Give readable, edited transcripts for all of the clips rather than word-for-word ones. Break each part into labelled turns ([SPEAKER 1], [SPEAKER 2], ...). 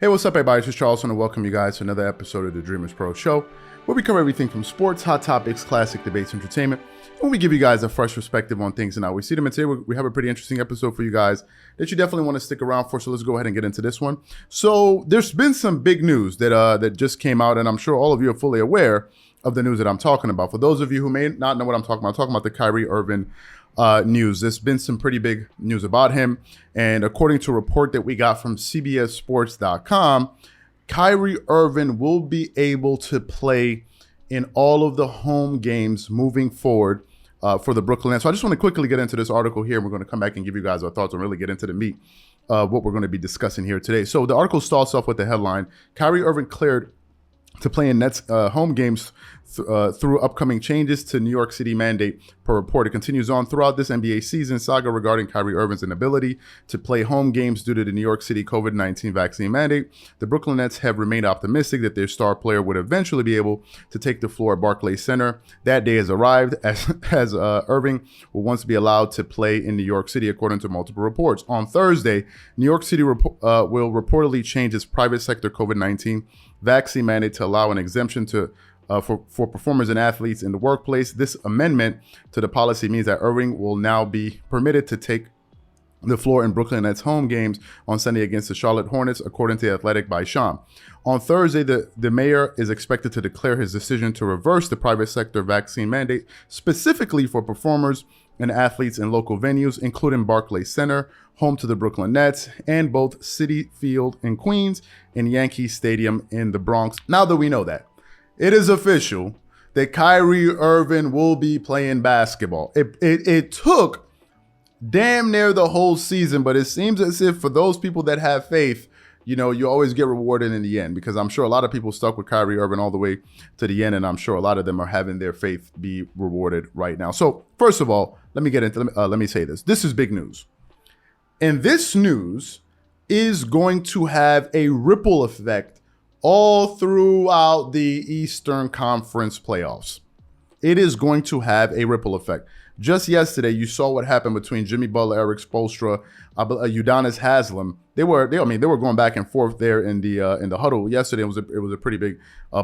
[SPEAKER 1] Hey, what's up, everybody? This is Charles, and I welcome you guys to another episode of the Dreamerspro Show, where we cover everything from sports, hot topics, classic debates, entertainment, and we give you guys a fresh perspective on things and how we see them. And today we have a pretty interesting episode for you guys that you definitely want to stick around for. So let's go ahead and get into this one. So there's been some big news that just came out, and I'm sure all of you are fully aware of the news that I'm talking about. For those of you who may not know what I'm talking about the Kyrie Irving news. There's been some pretty big news about him. And according to a report that we got from CBSSports.com, Kyrie Irving will be able to play in all of the home games moving forward for the Brooklyn Nets. So I just want to quickly get into this article here. We're going to come back and give you guys our thoughts and really get into the meat of what we're going to be discussing here today. So the article starts off with the headline: Kyrie Irving cleared to play in Nets home games through upcoming changes to New York City mandate, per report. It continues on throughout this NBA season saga regarding Kyrie Irving's inability to play home games due to the New York City COVID-19 vaccine mandate. The Brooklyn Nets have remained optimistic that their star player would eventually be able to take the floor at Barclays Center. That day has arrived, as Irving will once be allowed to play in New York City, according to multiple reports. On Thursday, New York City will reportedly change its private sector COVID-19 vaccine mandate to allow an exemption for performers and athletes in the workplace. This amendment to the policy means that Irving will now be permitted to take the floor in Brooklyn Nets home games on Sunday against the Charlotte Hornets, according to The Athletic by Sham. On Thursday, the mayor is expected to declare his decision to reverse the private sector vaccine mandate, specifically for performers and athletes in local venues, including Barclays Center, home to the Brooklyn Nets, and both Citi Field in Queens and Yankee Stadium in the Bronx. Now that we know that, it is official that Kyrie Irving will be playing basketball. It took damn near the whole season, but it seems as if for those people that have faith, you always get rewarded in the end, because I'm sure a lot of people stuck with Kyrie Irving all the way to the end, and I'm sure a lot of them are having their faith be rewarded right now. So first of all, let me say this. This is big news. And this news is going to have a ripple effect all throughout the Eastern Conference playoffs. It is going to have a ripple effect. Just yesterday, you saw what happened between Jimmy Butler, Eric Spoelstra, Udonis Haslem. They were going back and forth there in the huddle yesterday. It was a pretty big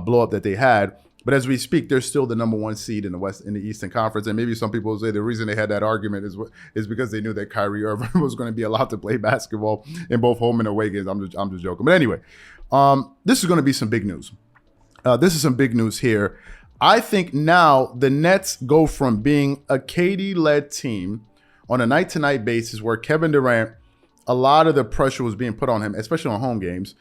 [SPEAKER 1] blow up that they had. But as we speak, they're still the number one seed in the Eastern Conference. And maybe some people will say the reason they had that argument is because they knew that Kyrie Irving was going to be allowed to play basketball in both home and away games. I'm just joking. But anyway, this is going to be some big news. This is some big news here. I think now the Nets go from being a KD-led team on a night-to-night basis, where Kevin Durant, a lot of the pressure was being put on him, especially on home games,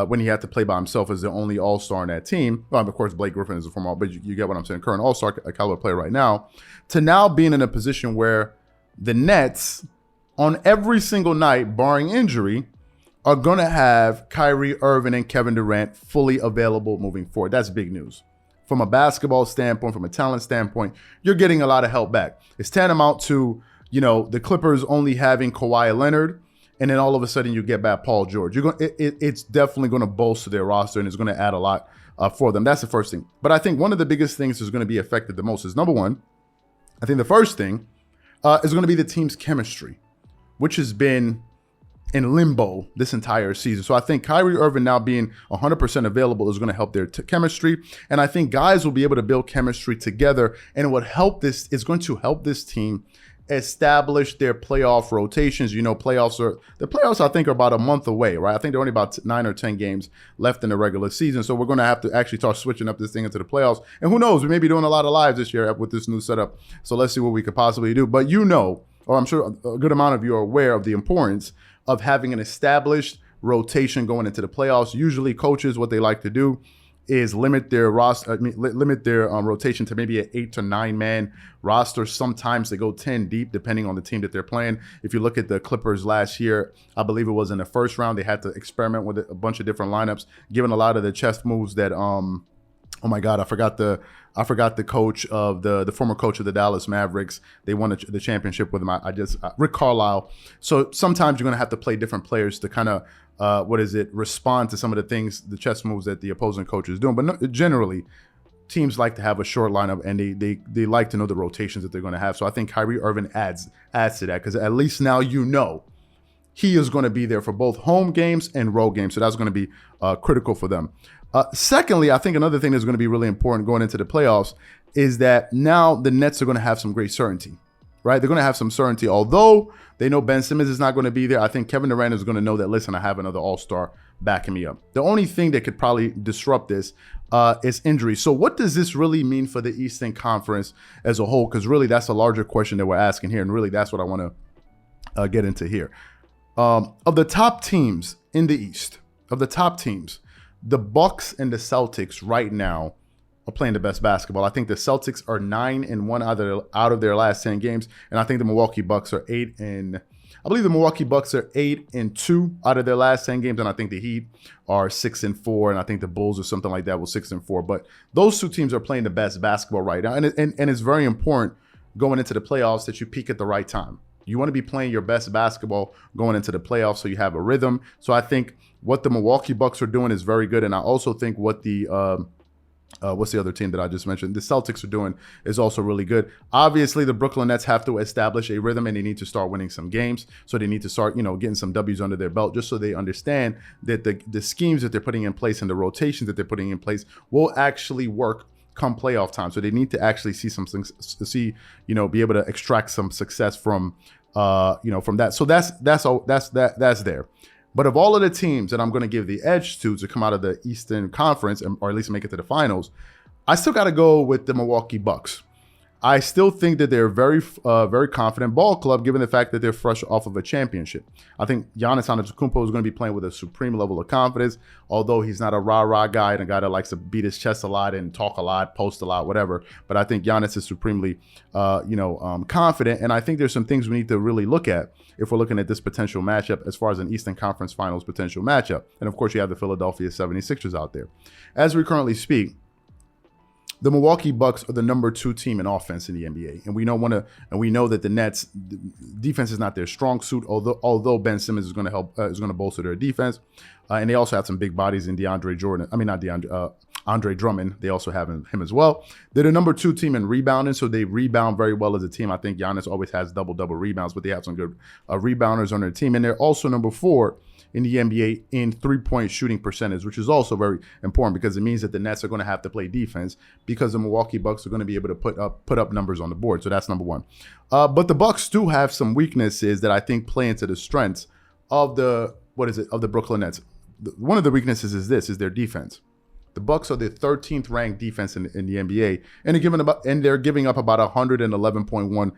[SPEAKER 1] when he had to play by himself as the only all-star in that team. Well, of course, Blake Griffin is a former, but you get what I'm saying, current all-star caliber player right now, to now being in a position where the Nets, on every single night, barring injury, are going to have Kyrie Irving and Kevin Durant fully available moving forward. That's big news. From a basketball standpoint, from a talent standpoint, you're getting a lot of help back. It's tantamount to, the Clippers only having Kawhi Leonard, and then all of a sudden you get back Paul George. It's definitely going to bolster their roster, and it's going to add a lot for them. That's the first thing. But I think one of the biggest things that's going to be affected the most is, number one, I think the first thing is going to be the team's chemistry, which has been in limbo this entire season. So I think Kyrie Irving now being 100% available is going to help their chemistry. And I think guys will be able to build chemistry together, and it's going to help this team establish their playoff rotations. Playoffs I think are about a month away, right? I think there are only about 9 or 10 games left in the regular season. So we're going to have to actually start switching up this thing into the playoffs. And who knows, we may be doing a lot of lives this year with this new setup. So let's see what we could possibly do. But or I'm sure a good amount of you are aware of the importance of having an established rotation going into the playoffs. Usually coaches, what they like to do is limit their rotation to maybe an 8 to 9 man roster. Sometimes they go 10 deep, depending on the team that they're playing. If you look at the Clippers last year, I believe it was in the first round, they had to experiment with a bunch of different lineups, given a lot of the chess moves that oh my God, I forgot the coach of the former coach of the Dallas Mavericks. They won the championship with him. Rick Carlisle. So sometimes you're going to have to play different players to kind of respond to some of the things, the chess moves that the opposing coach is doing. But generally, teams like to have a short lineup, and they like to know the rotations that they're going to have. So I think Kyrie Irving adds to that, because at least now he is going to be there for both home games and road games. So that's going to be critical for them. Secondly, I think another thing that's going to be really important going into the playoffs is that now the Nets are going to have some great certainty, right? They're going to have some certainty. Although they know Ben Simmons is not going to be there, I think Kevin Durant is going to know that, listen, I have another all-star backing me up. The only thing that could probably disrupt this is injury. So what does this really mean for the Eastern Conference as a whole? Because really that's a larger question that we're asking here. And really that's what I want to get into here. Of the top teams in the East, the Bucks and the Celtics right now are playing the best basketball. I think the Celtics are 9-1 out of their last 10 games, and I think the Milwaukee Bucks are 8-2 out of their last 10 games, and I think the Heat are 6-4, and I think the Bulls or something like that was 6-4. But those two teams are playing the best basketball right now, and it's very important going into the playoffs that you peak at the right time. You want to be playing your best basketball going into the playoffs so you have a rhythm. So I think what the Milwaukee Bucks are doing is very good, and I also think what the what's the other team that I just mentioned? The Celtics are doing is also really good. Obviously, the Brooklyn Nets have to establish a rhythm, and they need to start winning some games. So they need to start, getting some W's under their belt, just so they understand that the schemes that they're putting in place and the rotations that they're putting in place will actually work come playoff time. So they need to actually see some things, be able to extract some success from that. So that's there. But of all of the teams that I'm going to give the edge to come out of the Eastern Conference, or at least make it to the finals, I still got to go with the Milwaukee Bucks. I still think that they're a very confident ball club, given the fact that they're fresh off of a championship. I think Giannis Antetokounmpo is going to be playing with a supreme level of confidence, although he's not a rah-rah guy and a guy that likes to beat his chest a lot and talk a lot, post a lot, whatever. But I think Giannis is supremely, confident. And I think there's some things we need to really look at if we're looking at this potential matchup as far as an Eastern Conference Finals potential matchup. And of course, you have the Philadelphia 76ers out there. As we currently speak, the Milwaukee Bucks are the number 2 team in offense in the NBA, and we know that the Nets defense is not their strong suit. Although Ben Simmons is going to help, is going to bolster their defense, and they also have some big bodies in Andre Drummond. They also have him as well. They're the number 2 team in rebounding, so they rebound very well as a team. I think Giannis always has double rebounds, but they have some good rebounders on their team, and they're also number 4 in the NBA in 3-point shooting percentage, which is also very important because it means that the Nets are going to have to play defense because the Milwaukee Bucks are going to be able to put up numbers on the board. So that's number 1. But the Bucks do have some weaknesses that I think play into the strengths of the Brooklyn Nets. One of the weaknesses is their defense. The Bucks are the 13th ranked defense in the NBA, and they're giving up about 111.1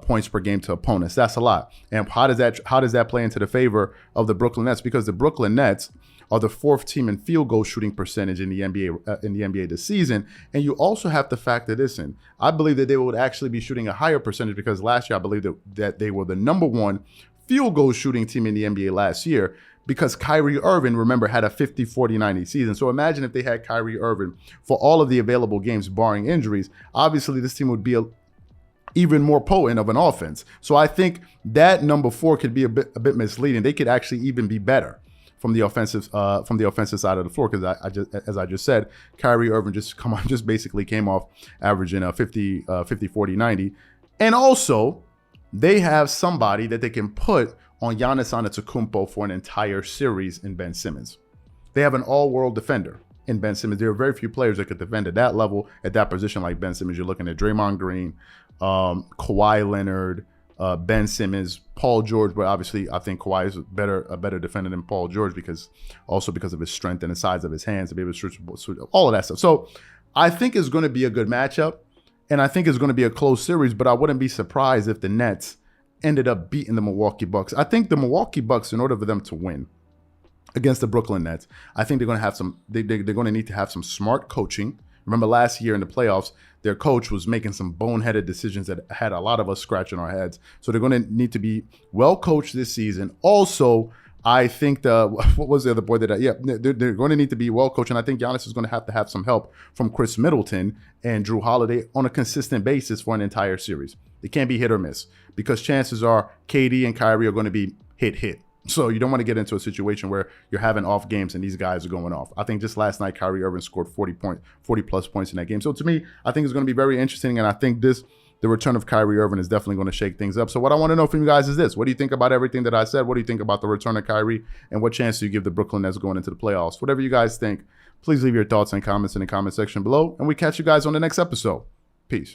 [SPEAKER 1] points per game to opponents. That's a lot. And how does that play into the favor of the Brooklyn Nets? Because the Brooklyn Nets are the 4th team in field goal shooting percentage in the NBA this season. And you also have to factor this in. I believe that they would actually be shooting a higher percentage because last year I believe that they were the number 1 field goal shooting team in the NBA last year, because Kyrie Irving, remember, had a 50-40-90 season. So imagine if they had Kyrie Irving for all of the available games, barring injuries. Obviously, this team would be even more potent of an offense. So I think that number 4 could be a bit misleading. They could actually even be better from the offensive side of the floor, because as I just said, Kyrie Irving just basically came off averaging a 50-40-90, and also they have somebody that they can put on Giannis Antetokounmpo for an entire series in Ben Simmons. They have an all-world defender in Ben Simmons. There are very few players that could defend at that level, at that position like Ben Simmons. You're looking at Draymond Green, Kawhi Leonard, Ben Simmons, Paul George, but obviously I think Kawhi is a better defender than Paul George because of his strength and the size of his hands to be able to shoot all of that stuff. So I think it's going to be a good matchup, and I think it's going to be a close series, but I wouldn't be surprised if the Nets ended up beating the Milwaukee Bucks. I think the Milwaukee Bucks, in order for them to win against the Brooklyn Nets, I think they're going to have they're going to need to have some smart coaching. Remember last year in the playoffs, their coach was making some boneheaded decisions that had a lot of us scratching our heads. So they're going to need to be well coached this season. Also, I think what was the other boy they're going to need to be well coached, and I think Giannis is going to have some help from Chris Middleton and Drew Holiday on a consistent basis for an entire series. It can't be hit or miss, because chances are KD and Kyrie are going to be hit. So you don't want to get into a situation where you're having off games and these guys are going off. I think just last night, Kyrie Irving scored 40 plus points in that game. So to me, I think it's going to be very interesting, and I think the the return of Kyrie Irving is definitely going to shake things up. So what I want to know from you guys is this. What do you think about everything that I said? What do you think about the return of Kyrie? And what chance do you give the Brooklyn Nets going into the playoffs? Whatever you guys think, please leave your thoughts and comments in the comment section below. And we catch you guys on the next episode. Peace.